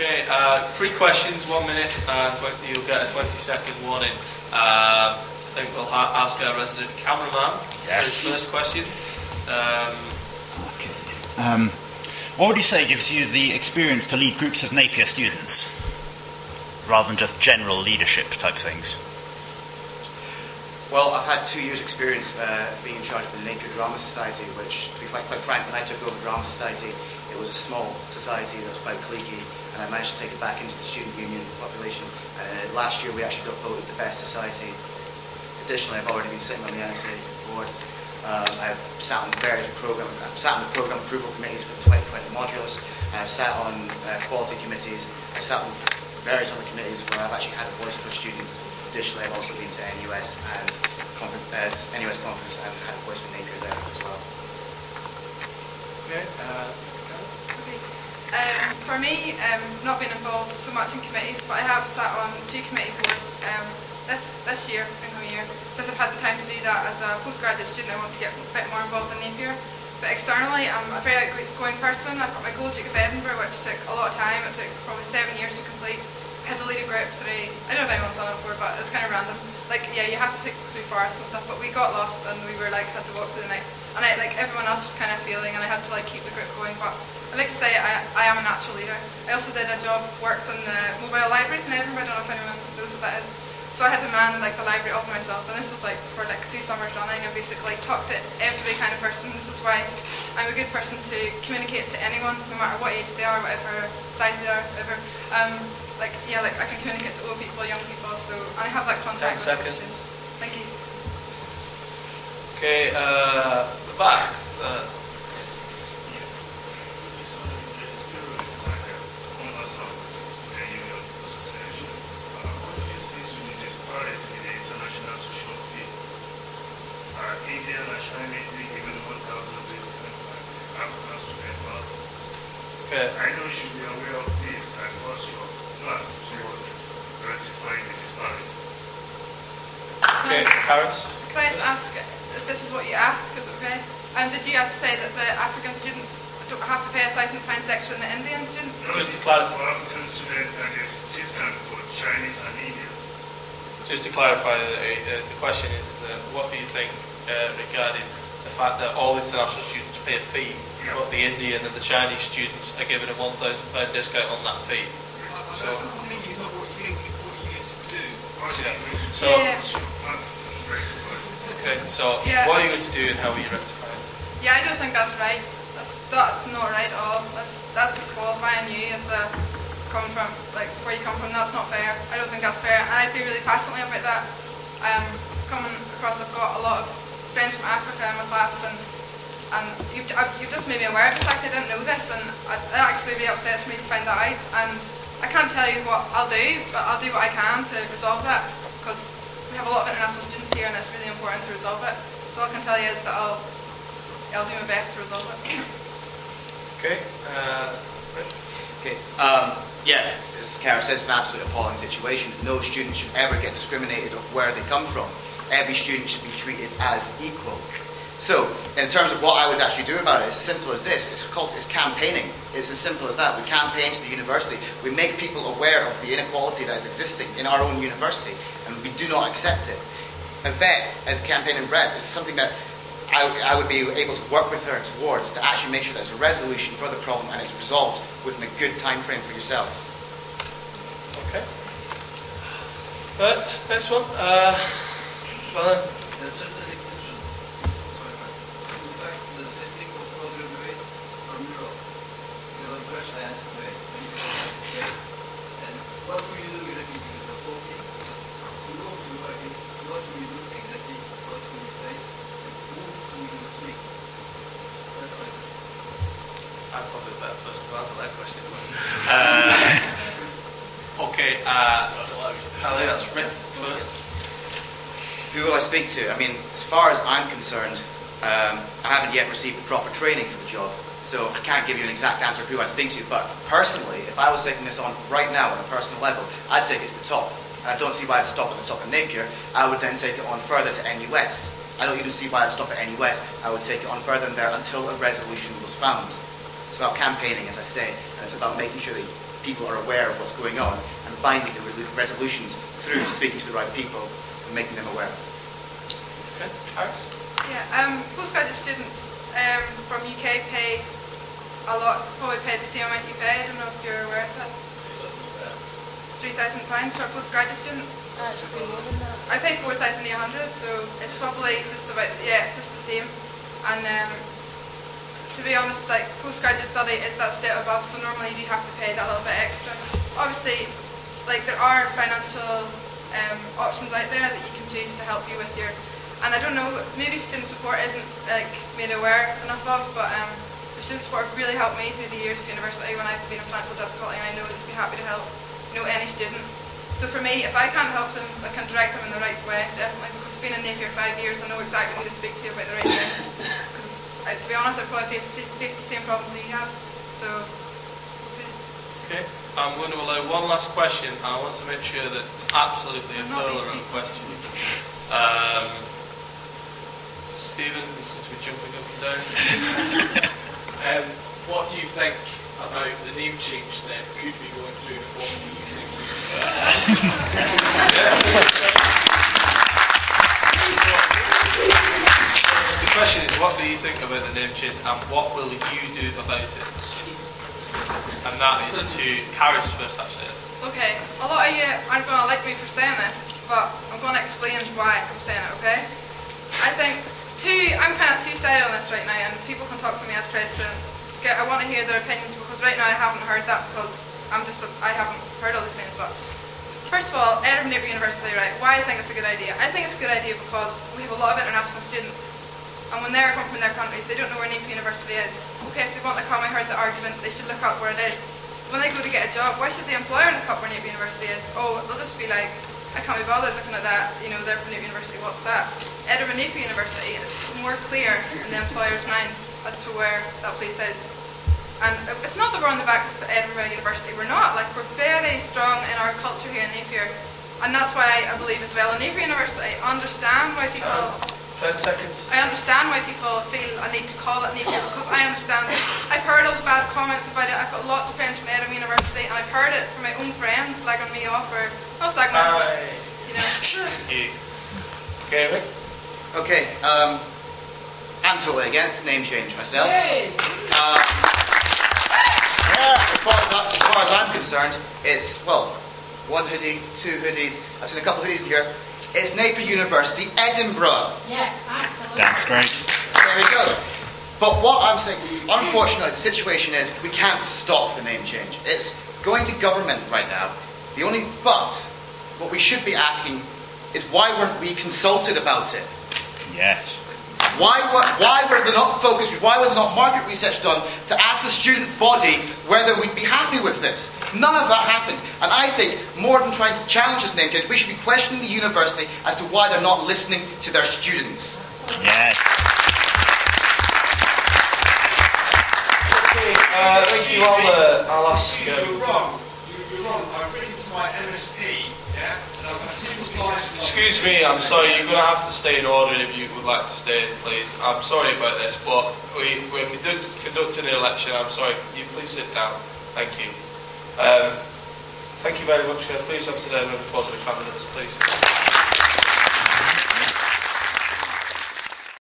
Okay, 3 questions, 1 minute, and you'll get a 20-second warning. I think we'll ask our resident cameraman for his first question. What would you say gives you the experience to lead groups of Napier students, rather than just general leadership type things? Well, I've had 2 years' experience being in charge of the Napier Drama Society, which, to be quite frank, when I took over Drama Society, it was a small society that was quite cliquey, and I managed to take it back into the student union population. Last year, we actually got voted the best society. Additionally, I've already been sitting on the NSA board. I've sat on various program approval committees for the 2020 modulars. I've sat on quality committees. I've sat on various other committees where I've actually had a voice for students. Additionally, I've also been to NUS and NUS conference and had a voice for Napier there as well. Okay. For me, not being involved so much in committees, but I have sat on 2 committee boards this year, incoming year. Since I've had the time to do that as a postgraduate student, I want to get a bit more involved in Napier. But externally, I'm a very outgoing person. I've got my Gold Duke of Edinburgh, which took a lot of time. It took probably 7 years to complete. I had to lead a group through, I don't know if anyone's done it before, but it's kind of random. Like, yeah, you have to take through forests and stuff, but we got lost and we were like, had to walk through the night. And everyone else was kind of failing, and I had to keep the group going. But I'd like to say I am a natural leader. I also did a job, worked in the mobile libraries in Edinburgh. I don't know if anyone knows what that is. So I had to man the library all by myself, and this was for 2 summers running. I basically talked to every kind of person. This is why I'm a good person to communicate to anyone, no matter what age they are, whatever size they are, whatever. I can communicate to old people, young people, so I have that contact. 10 seconds. Thank you. Okay, the back. India and China is being given 1,000 discounts and African student month. Okay. I know you should be aware of this and what's your plan towards rectifying the disparity. Okay, Paris. Can I just ask, if this is what you asked, is it okay? Did you say that the African students don't have to pay £1,000 extra than the Indian students? No, just for African students and this discount for Chinese and Indian. Just to clarify, the question is what do you think regarding the fact that all international students pay a fee, but the Indian and the Chinese students are given a £1,000 discount on that fee? So, what you need to do. What are you going to do and how will you rectify it? Yeah, I don't think that's right. That's not right at all. That's disqualifying you as coming from where you come from. That's not fair. I don't think that's fair, and I feel really passionately about that. Coming across, I've got a lot of friends from Africa in my class, and you've just made me aware of this. Actually, I didn't know this, and it actually really upsets me to find that out. And I can't tell you what I'll do, but I'll do what I can to resolve that, because we have a lot of international students here, and it's really important to resolve it. So all I can tell you is that I'll do my best to resolve it. Okay. Okay. Yeah, as Karen says, it's an absolutely appalling situation. No student should ever get discriminated of where they come from. Every student should be treated as equal. So, in terms of what I would actually do about it, it's as simple as this. It's campaigning. It's as simple as that. We campaign to the university. We make people aware of the inequality that is existing in our own university, and we do not accept it. Yvette, as campaigning rep, is something that I would be able to work with her towards to actually make sure there's a resolution for the problem and it's resolved within a good time frame for yourself. Okay. Right, next one. Well, just an exception. In fact, the same thing was graduate from Europe. Because of French, I had to pay. And what will you do exactly? Because the whole thing, you go to what will you do exactly? What will you say? Who will you speak? That's right. I'm probably the better person to answer that question. Okay, Ali, that's Rick first. Who will I speak to? I mean, as far as I'm concerned, I haven't yet received the proper training for the job, so I can't give you an exact answer of who I'd speak to. But personally, if I was taking this on right now on a personal level, I'd take it to the top. I don't see why I'd stop at the top of Napier. I would then take it on further to NUS. I don't even see why I'd stop at NUS. I would take it on further than there until a resolution was found. It's about campaigning, as I say, and it's about making sure that people are aware of what's going on and binding the resolutions through speaking to the right people and making them aware. Okay, Harris? Yeah, postgraduate students from UK pay a lot, probably pay the same amount you pay. I don't know if you're aware of that. £3,000 for a postgraduate student. It should be more than that. I pay 4,800, so it's probably just about, yeah, it's just the same. And to be honest, like, postgraduate study is that step above, so normally you have to pay that little bit extra. Obviously, like, there are financial options out there that you can choose to help you with your, and I don't know, maybe student support isn't like made aware enough of, but the student support really helped me through the years of university when I've been in financial difficulty, and I know they'd be happy to help, you know, any student. So for me, if I can't help them, I can direct them in the right way, definitely, because I've been in Napier 5 years, I know exactly who to speak to about the right things. Because to be honest, I've probably faced the same problems that you have. So, okay. I'm going to allow one last question, and I want to make sure that absolutely a thorough question. Stephen, since we're jumping up and down, what do you think about the name change that could be going through, and what do you think? The question is, what do you think about the name change, and what will you do about it? And that is to Harris first, actually. okay, a lot of you aren't going to like me for saying this, but I'm going to explain why I'm saying it, okay? I think, I'm kind of two-sided on this right now, and people can talk to me as president. I want to hear their opinions, because right now I haven't heard that, because I haven't heard all these things. But first of all, Edinburgh Napier University, right? Why I think it's a good idea? I think it's a good idea because we have a lot of international students, and when they're coming from their countries, they don't know where Napier University is. Okay, if they want to come, I heard the argument, they should look up where it is. When they go to get a job, why should the employer look up where Napier University is? Oh, they'll just be like, I can't be bothered looking at that, you know, they're from Napier University, what's that? Edinburgh Napier University is more clear in the employer's mind as to where that place is. And it's not that we're on the back of Edinburgh University, we're not. Like, we're very strong in our culture here in Napier. And that's why I believe as well in Napier University, I understand why people... 10 seconds. I understand why people feel a need to call it Napier, because I understand. I've heard all the bad comments about it. I've got lots of friends from Edinburgh University, and I've heard it from my own friends slagging me off, or not slagging me off, but, you know. Okay, Rick? Okay, I'm totally against the name change myself. As far as I'm concerned, it's, well, one hoodie, two hoodies, I've seen a couple of hoodies here. It's Napier University, Edinburgh. Yeah, absolutely. Damn straight. There we go. But what I'm saying, unfortunately, the situation is we can't stop the name change. It's going to government right now. But what we should be asking is why weren't we consulted about it? Yes. Why were they not focused? Why was not market research done to ask the student body whether we'd be happy with this? None of that happened. And I think more than trying to challenge this name change, we should be questioning the university as to why they're not listening to their students. Yes. Okay, thank you. I'll ask. You're wrong. You're wrong. I've written to my MSP, yeah? And I've got single slides. Excuse me, I'm sorry, you're going to have to stay in order if you would like to stay, please. I'm sorry about this, but we're conducting an election. I'm sorry, can you please sit down? Thank you. Thank you very much. Please have to the positive candidates, please.